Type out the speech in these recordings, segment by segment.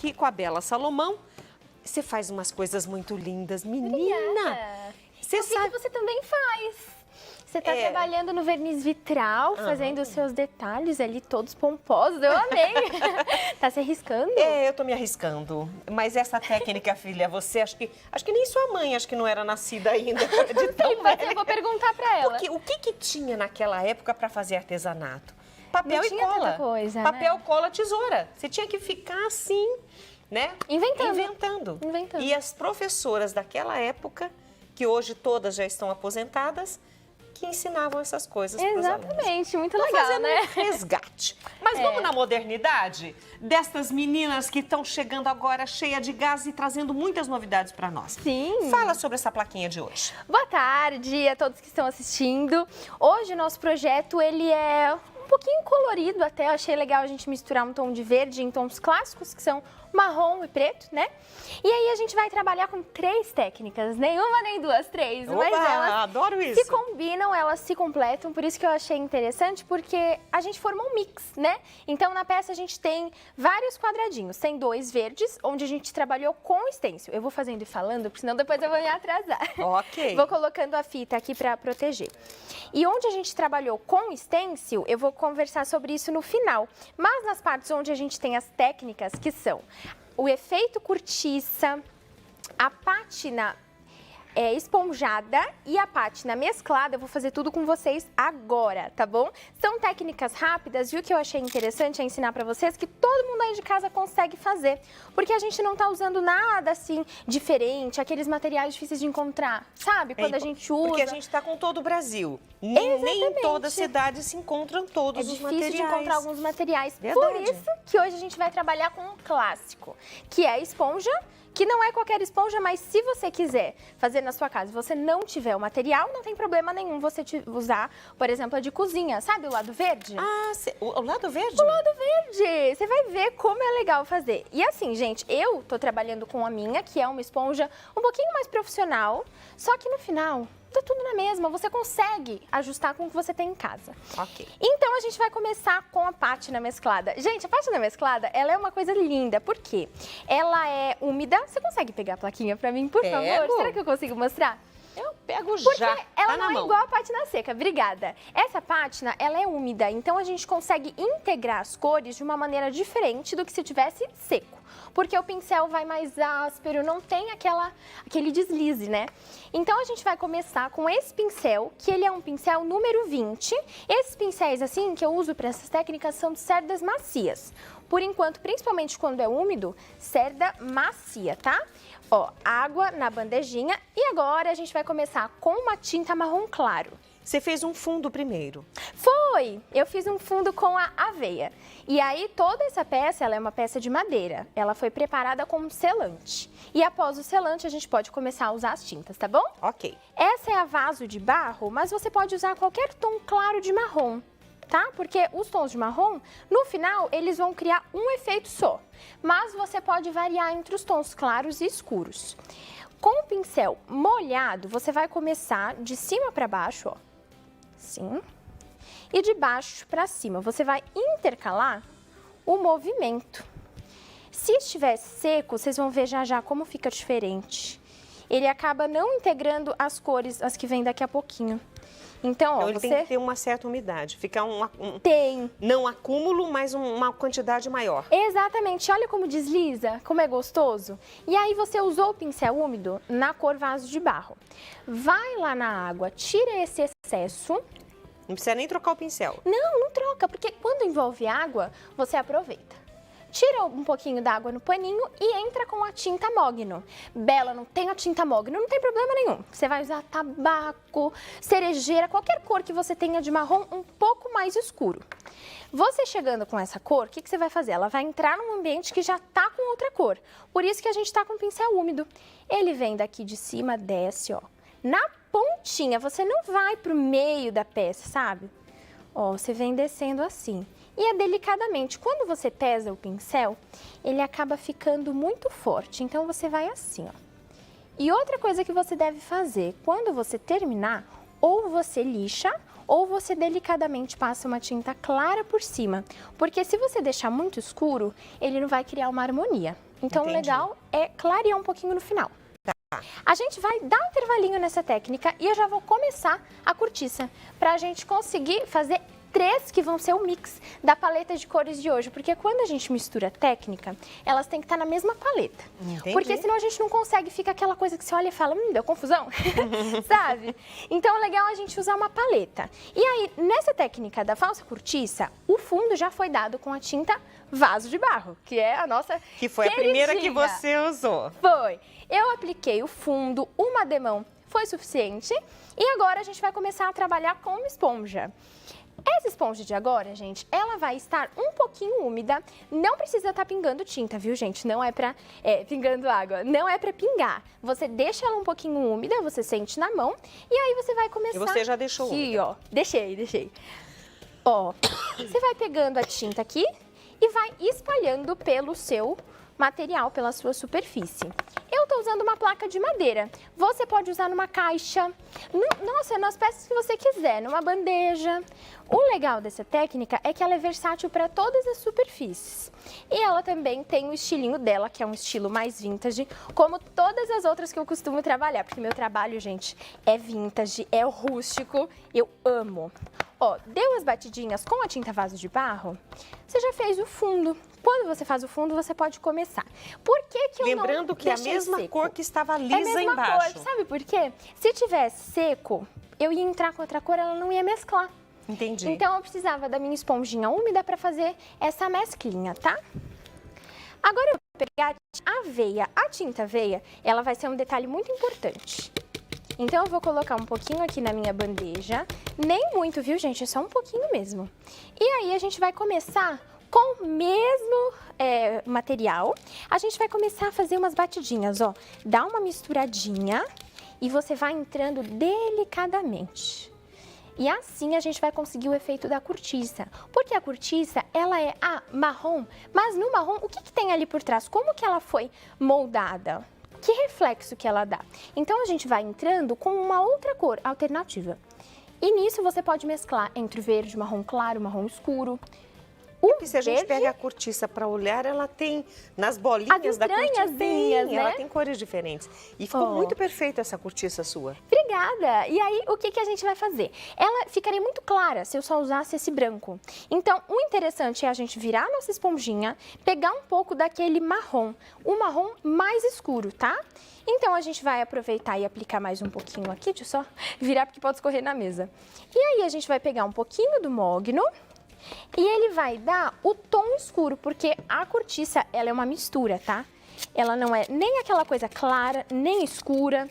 aqui com a Bela Salomão. Você faz umas coisas muito lindas, menina. Obrigada. Você Eu vi sabe... que você também faz. Você está trabalhando no verniz vitral, fazendo os seus detalhes ali todos pomposos. Eu amei. Tá se arriscando? Eu tô me arriscando. Mas essa técnica, filha, você acho que nem sua mãe acho que não era nascida ainda de tão velha. Eu vou perguntar para ela. Porque o que tinha naquela época para fazer artesanato? Papel Não e tinha cola. tanta coisa, Papel, né? cola, tesoura. Você tinha que ficar assim, né? Inventando. E as professoras daquela época, que hoje todas já estão aposentadas, que ensinavam essas coisas para os alunos. Exatamente, muito Tô legal, fazendo né? um resgate. Mas vamos na modernidade destas meninas que estão chegando agora cheia de gás e trazendo muitas novidades para nós. Sim. Fala sobre essa plaquinha de hoje. Boa tarde a todos que estão assistindo. Hoje o nosso projeto, ele é um pouquinho colorido até. Eu achei legal a gente misturar um tom de verde em tons clássicos, que são marrom e preto, né? E aí a gente vai trabalhar com 3 técnicas, nenhuma nem duas, 3. Oba, mas elas adoro isso. se combinam, elas se completam, por isso que eu achei interessante, porque a gente formou um mix, né? Então na peça a gente tem vários quadradinhos, tem 2 verdes, onde a gente trabalhou com stencil. Eu vou fazendo e falando, porque senão depois eu vou me atrasar. Ok. Vou colocando a fita aqui para proteger. E onde a gente trabalhou com stencil, eu vou conversar sobre isso no final. Mas nas partes onde a gente tem as técnicas, que são o efeito cortiça, a pátina esponjada e a pátina mesclada, eu vou fazer tudo com vocês agora, tá bom? São técnicas rápidas e o que eu achei interessante é ensinar pra vocês que todo mundo aí de casa consegue fazer, porque a gente não tá usando nada assim diferente, aqueles materiais difíceis de encontrar, sabe? Quando a gente usa... Porque a gente tá com todo o Brasil. Nem em toda cidade se encontram todos os materiais. É difícil de encontrar alguns materiais. Verdade. Por isso que hoje a gente vai trabalhar com um clássico, que é a esponja, que não é qualquer esponja, mas se você quiser fazer na sua casa e você não tiver o material, não tem problema nenhum você usar, por exemplo, a de cozinha. Sabe o lado verde? Ah, o lado verde? O lado verde! Você vai ver como é legal fazer. E assim, gente, eu tô trabalhando com a minha, que é uma esponja um pouquinho mais profissional, só que no final... tá tudo na mesma, você consegue ajustar com o que você tem em casa. Ok. Então, a gente vai começar com a pátina mesclada. Gente, a pátina mesclada, ela é uma coisa linda, porque ela é úmida. Você consegue pegar a plaquinha pra mim, por favor? Será que eu consigo mostrar? Eu pego Porque já. ela tá na não é mão. igual a pátina seca, obrigada. Essa pátina, ela é úmida, então a gente consegue integrar as cores de uma maneira diferente do que se tivesse seco. Porque o pincel vai mais áspero, não tem aquele deslize, né? Então a gente vai começar com esse pincel, que ele é um pincel número 20. Esses pincéis assim que eu uso para essas técnicas são de cerdas macias. Por enquanto, principalmente quando é úmido, cerda macia, tá? Ó, água na bandejinha e agora a gente vai começar com uma tinta marrom claro. Você fez um fundo primeiro. Foi! Eu fiz um fundo com a aveia. E aí toda essa peça, ela é uma peça de madeira. Ela foi preparada com um selante. E após o selante, a gente pode começar a usar as tintas, tá bom? Ok. Essa é a vaso de barro, mas você pode usar qualquer tom claro de marrom, tá? Porque os tons de marrom, no final, eles vão criar um efeito só. Mas você pode variar entre os tons claros e escuros. Com o pincel molhado, você vai começar de cima para baixo, ó. Assim. E de baixo para cima, você vai intercalar o movimento. Se estiver seco, vocês vão ver já já como fica diferente. Ele acaba não integrando as cores, as que vêm daqui a pouquinho. Então, ó, Ele tem que ter uma certa umidade, ficar Tem. não acúmulo, mas uma quantidade maior. Exatamente, olha como desliza, como é gostoso. E aí você usou o pincel úmido na cor vaso de barro. Vai lá na água, tira esse excesso. Não precisa nem trocar o pincel. Não troca, porque quando envolve água, você aproveita. Tira um pouquinho da água no paninho e entra com a tinta mogno. Bela, não tem a tinta mogno, não tem problema nenhum. Você vai usar tabaco, cerejeira, qualquer cor que você tenha de marrom um pouco mais escuro. Você chegando com essa cor, o que você vai fazer? Ela vai entrar num ambiente que já tá com outra cor. Por isso que a gente tá com o pincel úmido. Ele vem daqui de cima, desce, ó. Na pontinha, você não vai pro meio da peça, sabe? Ó, você vem descendo assim. E é delicadamente. Quando você pesa o pincel, ele acaba ficando muito forte. Então, você vai assim, ó. E outra coisa que você deve fazer, quando você terminar, ou você lixa, ou você delicadamente passa uma tinta clara por cima. Porque se você deixar muito escuro, ele não vai criar uma harmonia. Então, o legal é clarear um pouquinho no final. A gente vai dar um intervalinho nessa técnica e eu já vou começar a cortiça, pra gente conseguir fazer 3 que vão ser o mix da paleta de cores de hoje, porque quando a gente mistura técnica, elas têm que estar na mesma paleta. Entendi. Porque senão a gente não consegue, fica aquela coisa que você olha e fala, deu confusão, sabe? Então é legal a gente usar uma paleta. E aí, nessa técnica da falsa cortiça, o fundo já foi dado com a tinta vaso de barro, que é a nossa Que foi a primeira que queridinha. você usou. Foi. Eu apliquei o fundo, uma demão foi suficiente. E agora a gente vai começar a trabalhar com uma esponja. Essa esponja de agora, gente, ela vai estar um pouquinho úmida. Não precisa estar pingando tinta, viu, gente? Não é pra... pingando água. Não é pra pingar. Você deixa ela um pouquinho úmida, você sente na mão. E aí você vai começar... E você já deixou aqui, úmida. ó. Deixei. Ó, você vai pegando a tinta aqui e vai espalhando pelo seu material, pela sua superfície. Eu tô usando uma placa de madeira. Você pode usar numa caixa, nossa, nas peças que você quiser, numa bandeja. O legal dessa técnica é que ela é versátil para todas as superfícies. E ela também tem o estilinho dela, que é um estilo mais vintage, como todas as outras que eu costumo trabalhar, porque meu trabalho, gente, é vintage, é rústico, eu amo. Ó, deu as batidinhas com a tinta vaso de barro, você já fez o fundo. Quando você faz o fundo, você pode começar. Por que que eu Lembrando não que é a deixei mesma seco? cor que estava É a lisa mesma embaixo. cor, sabe por quê? Se tivesse seco, eu ia entrar com outra cor, ela não ia mesclar. Entendi. Então, eu precisava da minha esponjinha úmida para fazer essa mesclinha, tá? Agora, eu vou pegar a aveia. A tinta aveia, ela vai ser um detalhe muito importante. Então, eu vou colocar um pouquinho aqui na minha bandeja. Nem muito, viu, gente? É só um pouquinho mesmo. E aí, a gente vai começar com o mesmo material. A gente vai começar a fazer umas batidinhas, ó. Dá uma misturadinha e você vai entrando delicadamente. E assim a gente vai conseguir o efeito da cortiça. Porque a cortiça, ela é marrom, mas no marrom, o que tem ali por trás? Como que ela foi moldada? Que reflexo que ela dá? Então, a gente vai entrando com uma outra cor alternativa. E nisso, você pode mesclar entre o verde, marrom claro, marrom escuro. E se a gente pega a cortiça para olhar, ela tem nas bolinhas da cortiça, né? ela tem cores diferentes. E ficou muito perfeita essa cortiça sua. Obrigada! E aí, o que a gente vai fazer? Ela ficaria muito clara se eu só usasse esse branco. Então, o interessante é a gente virar a nossa esponjinha, pegar um pouco daquele marrom, o marrom mais escuro, tá? Então, a gente vai aproveitar e aplicar mais um pouquinho aqui, deixa eu só virar porque pode escorrer na mesa. E aí, a gente vai pegar um pouquinho do mogno. E ele vai dar o tom escuro, porque a cortiça, ela é uma mistura, tá? Ela não é nem aquela coisa clara, nem escura.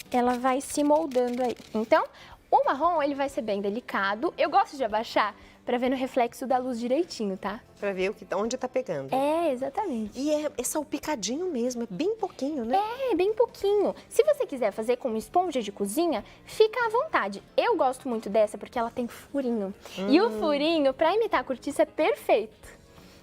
Ela vai se moldando aí. Então, o marrom, ele vai ser bem delicado. Eu gosto de abaixar pra ver no reflexo da luz direitinho, tá? Pra ver onde tá pegando. É, exatamente. E é salpicadinho mesmo, é bem pouquinho, né? É, bem pouquinho. Se você quiser fazer com esponja de cozinha, fica à vontade. Eu gosto muito dessa porque ela tem furinho. E o furinho, pra imitar a cortiça, é perfeito.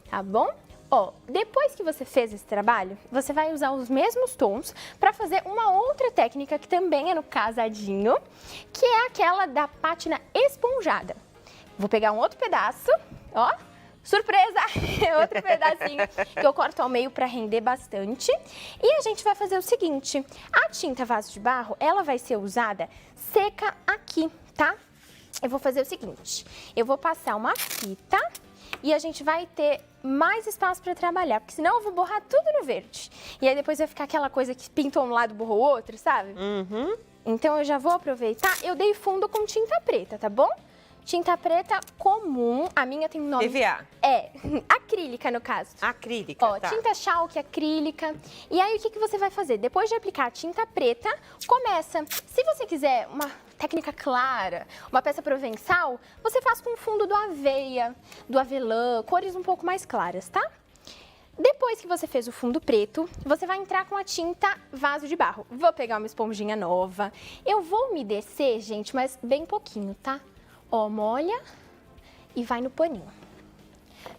Tá bom? Ó, depois que você fez esse trabalho, você vai usar os mesmos tons para fazer uma outra técnica que também é no casadinho, que é aquela da pátina esponjada. Vou pegar um outro pedaço, ó. Surpresa! Outro pedacinho que eu corto ao meio para render bastante. E a gente vai fazer o seguinte, a tinta vaso de barro, ela vai ser usada seca aqui, tá? Eu vou fazer o seguinte, eu vou passar uma fita e a gente vai ter mais espaço para trabalhar, porque senão eu vou borrar tudo no verde. E aí depois vai ficar aquela coisa que pintou um lado e borrou o outro, sabe? Então eu já vou aproveitar, eu dei fundo com tinta preta, tá bom? Tinta preta comum, a minha tem nome... EVA. É, acrílica no caso. Acrílica, Ó, tá. tinta chalk, acrílica. E aí, o que você vai fazer? Depois de aplicar a tinta preta, começa. Se você quiser uma técnica clara, uma peça provençal, você faz com o fundo do aveia, do avelã, cores um pouco mais claras, tá? Depois que você fez o fundo preto, você vai entrar com a tinta vaso de barro. Vou pegar uma esponjinha nova. Eu vou umedecer, gente, mas bem pouquinho, tá? Ó, molha e vai no paninho.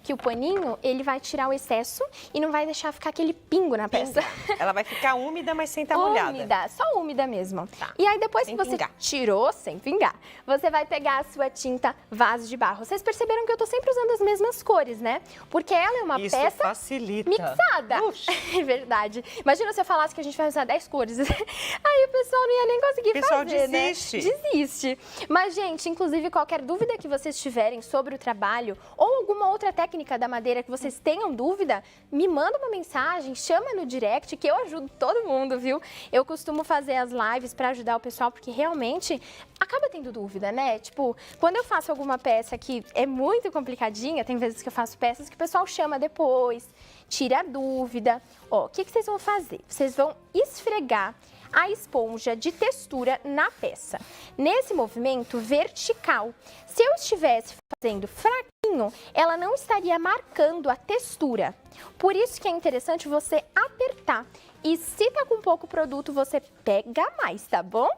que o paninho, ele vai tirar o excesso e não vai deixar ficar aquele pingo na peça. Ela vai ficar úmida, mas sem estar molhada. Úmida, só úmida mesmo. Tá. E aí depois Sem que você pingar. tirou, sem pingar, você vai pegar a sua tinta vaso de barro. Vocês perceberam que eu tô sempre usando as mesmas cores, né? Porque ela é uma Isso peça facilita. mixada. Puxa. É verdade. Imagina se eu falasse que a gente vai usar 10 cores. Aí o pessoal não ia nem conseguir O pessoal fazer, desiste. né? Desiste. Mas, gente, inclusive, qualquer dúvida que vocês tiverem sobre o trabalho ou alguma outra técnica da madeira que vocês tenham dúvida, me manda uma mensagem, chama no direct que eu ajudo todo mundo, viu? Eu costumo fazer as lives para ajudar o pessoal, porque realmente acaba tendo dúvida, né? Tipo, quando eu faço alguma peça que é muito complicadinha, tem vezes que eu faço peças que o pessoal chama depois, tira a dúvida. Ó, o que vocês vão fazer? Vocês vão esfregar a esponja de textura na peça, nesse movimento vertical. Se eu estivesse fazendo fraquinho, ela não estaria marcando a textura. Por isso que é interessante você apertar. E se tá com pouco produto, você pega mais, tá bom?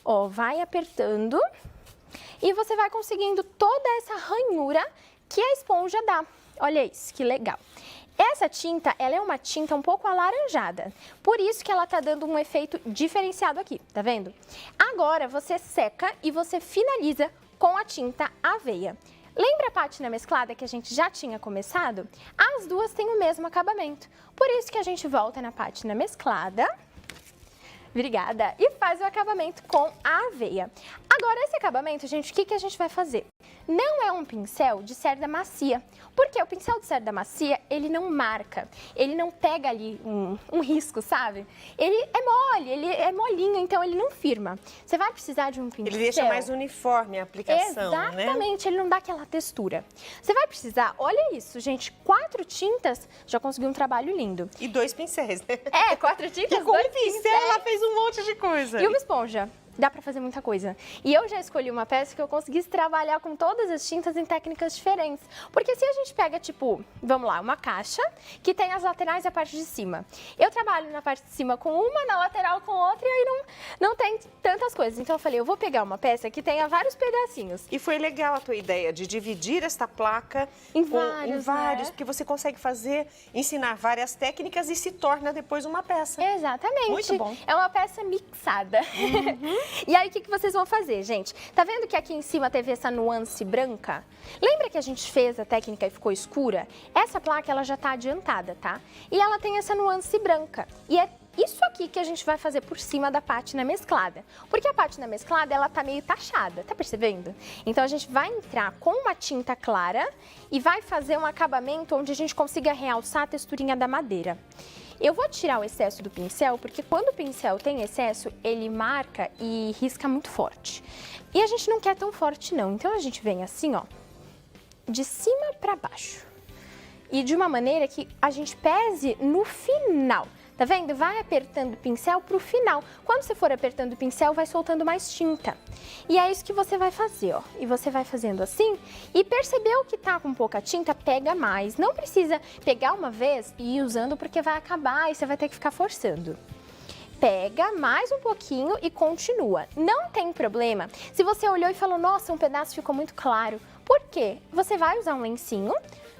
Ó, vai apertando e você vai conseguindo toda essa ranhura que a esponja dá. Olha isso, que legal. Essa tinta, ela é uma tinta um pouco alaranjada, por isso que ela tá dando um efeito diferenciado aqui, tá vendo? Agora você seca e você finaliza com a tinta aveia. Lembra a pátina mesclada que a gente já tinha começado? As duas têm o mesmo acabamento, por isso que a gente volta na pátina mesclada. Obrigada. E faz o acabamento com a aveia. Agora, esse acabamento, gente, o que a gente vai fazer? Não é um pincel de cerda macia, porque o pincel de cerda macia, ele não marca, ele não pega ali um risco, sabe? Ele é mole, ele é molinho, então ele não firma. Você vai precisar de um pincel... Ele deixa mais uniforme a aplicação, né? Exatamente, ele não dá aquela textura. Você vai precisar, olha isso, gente, 4 tintas, já conseguiu um trabalho lindo. E 2 pincéis, né? É, 4 tintas, E com 2 um pincel pincéis. ela fez um monte de coisa. E uma esponja. Dá pra fazer muita coisa. E eu já escolhi uma peça que eu conseguisse trabalhar com todas as tintas em técnicas diferentes. Porque se a gente pega, tipo, vamos lá, uma caixa que tem as laterais e a parte de cima. Eu trabalho na parte de cima com uma, na lateral com outra e aí não tem tantas coisas. Então eu falei, eu vou pegar uma peça que tenha vários pedacinhos. E foi legal a tua ideia de dividir esta placa Em com- vários, né? né? Porque você consegue ensinar várias técnicas e se torna depois uma peça. Exatamente. Muito bom. É uma peça mixada. E aí, o que vocês vão fazer, gente? Tá vendo que aqui em cima teve essa nuance branca? Lembra que a gente fez a técnica e ficou escura? Essa placa, ela já tá adiantada, tá? E ela tem essa nuance branca. E é isso aqui que a gente vai fazer por cima da pátina mesclada. Porque a pátina mesclada, ela tá meio taxada, tá percebendo? Então, a gente vai entrar com uma tinta clara e vai fazer um acabamento onde a gente consiga realçar a texturinha da madeira. Eu vou tirar o excesso do pincel, porque quando o pincel tem excesso, ele marca e risca muito forte. E a gente não quer tão forte não, então a gente vem assim, ó, de cima pra baixo. E de uma maneira que a gente pese no final. Tá vendo? Vai apertando o pincel pro final. Quando você for apertando o pincel, vai soltando mais tinta. E é isso que você vai fazer, ó. E você vai fazendo assim e percebeu que tá com pouca tinta, pega mais. Não precisa pegar uma vez e ir usando porque vai acabar e você vai ter que ficar forçando. Pega mais um pouquinho e continua. Não tem problema se você olhou e falou, nossa, um pedaço ficou muito claro. Por quê? Você vai usar um lencinho,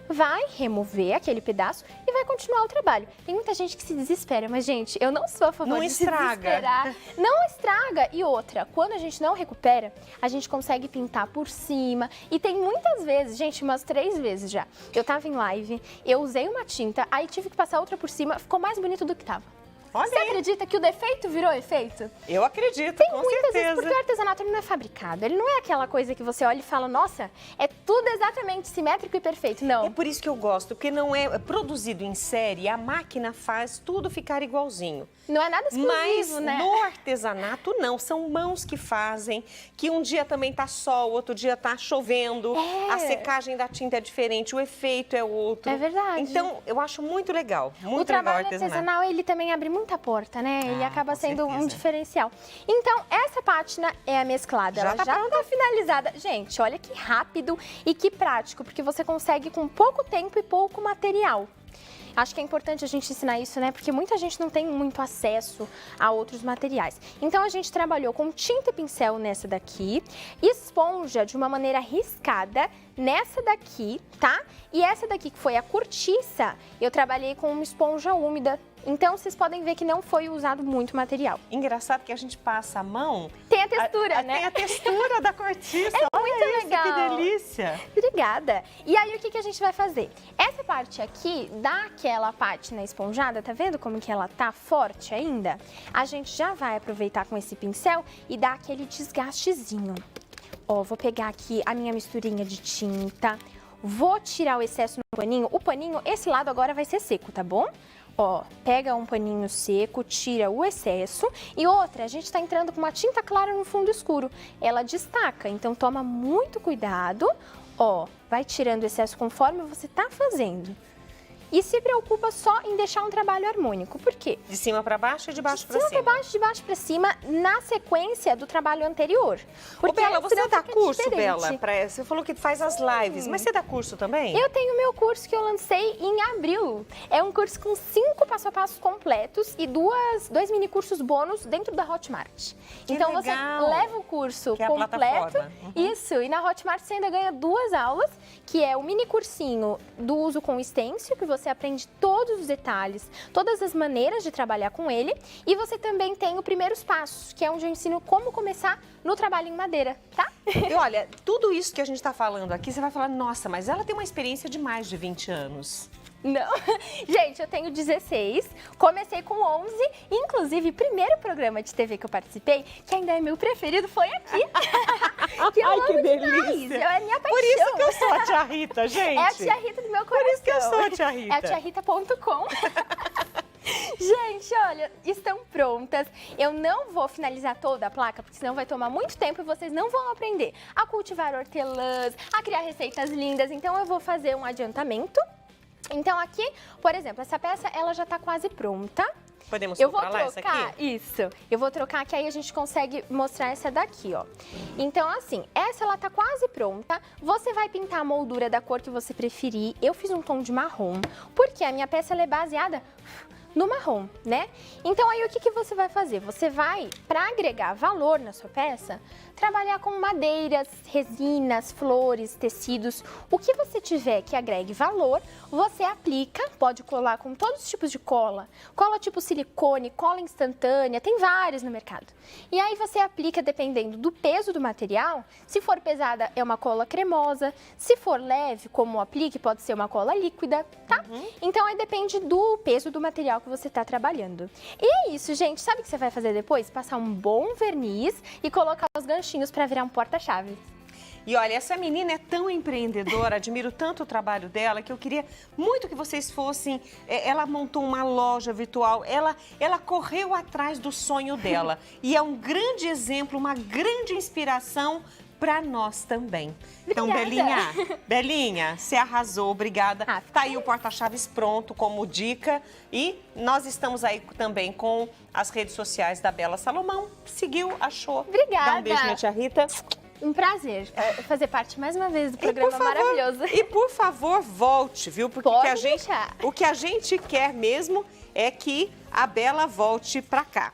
vai remover aquele pedaço e vai continuar o trabalho. Tem muita gente que se desespera, mas, gente, eu não sou a favor Não de se estraga. desesperar. Não estraga. E outra, quando a gente não recupera, a gente consegue pintar por cima. E tem muitas vezes, gente, umas 3 vezes já. Eu tava em live, eu usei uma tinta, aí tive que passar outra por cima, ficou mais bonito do que tava. Olha Você aí. acredita que o defeito virou efeito? Eu acredito, Tem com muitas vezes, certeza. porque o artesanato ele não é fabricado. Ele não é aquela coisa que você olha e fala, nossa, é tudo exatamente simétrico e perfeito. É Não. por isso que eu gosto, porque não é produzido em série, a máquina faz tudo ficar igualzinho. Não é nada exclusivo, Mas né? no artesanato não, são mãos que fazem, que um dia também tá sol, outro dia tá chovendo, É. a secagem da tinta é diferente, o efeito é outro. É verdade. Então, eu acho muito legal, muito O legal o trabalho artesanato. artesanal, ele também abre muita porta, né? Ele Ah, acaba com sendo um certeza. diferencial. Então, essa pátina é a mesclada. Já Ela tá já tá finalizada. Gente, olha que rápido e que prático, porque você consegue com pouco tempo e pouco material. Acho que é importante a gente ensinar isso, né? Porque muita gente não tem muito acesso a outros materiais. Então, a gente trabalhou com tinta e pincel nessa daqui, esponja de uma maneira riscada nessa daqui, tá? E essa daqui, que foi a cortiça, eu trabalhei com uma esponja úmida. Então, vocês podem ver que não foi usado muito material. Engraçado que a gente passa a mão... Tem a textura, né? Tem a textura da cortiça. É Olha muito isso, legal. que delícia. Obrigada. E aí, o que a gente vai fazer? Essa parte aqui, daquela parte na esponjada, tá vendo como que ela tá forte ainda? A gente já vai aproveitar com esse pincel e dar aquele desgastezinho. Ó, vou pegar aqui a minha misturinha de tinta, vou tirar o excesso no paninho. O paninho, esse lado agora vai ser seco, tá bom? Ó, pega um paninho seco, tira o excesso. E outra, a gente tá entrando com uma tinta clara no fundo escuro. Ela destaca, então toma muito cuidado. Ó, vai tirando o excesso conforme você tá fazendo. E se preocupa só em deixar um trabalho harmônico. Por quê? De cima para baixo e de baixo para cima? De cima para baixo, de baixo para cima, na sequência do trabalho anterior. Ô, Bela, você dá curso, diferente. Bela? Você falou que faz as lives, mas você dá curso também? Eu tenho meu curso que eu lancei em abril. É um curso com 5 passo a passo completos e dois mini cursos bônus dentro da Hotmart. Que então legal. Você leva o curso que é completo. A plataforma. Isso, e na Hotmart você ainda ganha 2 aulas, que é o mini cursinho do uso com stencil, que você aprende todos os detalhes, todas as maneiras de trabalhar com ele. E você também tem o Primeiros Passos, que é onde eu ensino como começar no trabalho em madeira, tá? E olha, tudo isso que a gente está falando aqui, você vai falar, nossa, mas ela tem uma experiência de mais de 20 anos. Não. Gente, eu tenho 16, comecei com 11, inclusive o primeiro programa de TV que eu participei, que ainda é meu preferido, foi aqui. Que eu Ai, amo que demais, delícia. é a minha paixão. Por isso que eu sou a tia Rita, gente. É a tia Rita do meu coração. Por isso que eu sou a tia Rita. É a tiarita.com. Gente, olha, estão prontas. Eu não vou finalizar toda a placa, porque senão vai tomar muito tempo e vocês não vão aprender a cultivar hortelãs, a criar receitas lindas. Então eu vou fazer um adiantamento. Então aqui, por exemplo, essa peça ela já tá quase pronta. Podemos Eu vou trocar essa trocar, aqui? isso. Eu vou trocar que aí a gente consegue mostrar essa daqui, ó. Então assim, essa ela tá quase pronta. Você vai pintar a moldura da cor que você preferir. Eu fiz um tom de marrom, porque a minha peça ela é baseada no marrom, né? Então aí o que você vai fazer? Você vai, para agregar valor na sua peça, trabalhar com madeiras, resinas, flores, tecidos. O que você tiver que agregue valor, você aplica, pode colar com todos os tipos de cola. Cola tipo silicone, cola instantânea, tem várias no mercado. E aí você aplica dependendo do peso do material. Se for pesada, é uma cola cremosa. Se for leve, como o aplique, pode ser uma cola líquida, tá? Então aí depende do peso do material que você está trabalhando. E é isso, gente. Sabe o que você vai fazer depois? Passar um bom verniz e colocar os ganchinhos para virar um porta-chaves. E olha, essa menina é tão empreendedora, admiro tanto o trabalho dela, que eu queria muito que vocês fossem... Ela montou uma loja virtual, ela correu atrás do sonho dela. E é um grande exemplo, uma grande inspiração para nós também. Então, Belinha, você arrasou, obrigada. Tá aí o porta-chaves pronto como dica. E nós estamos aí também com as redes sociais da Bela Salomão. Seguiu, achou. Obrigada. Dá um beijo, minha tia Rita. Um prazer fazer parte mais uma vez do programa maravilhoso. E por favor, volte, viu? Porque Pode o que a gente quer mesmo é que a Bela volte pra cá.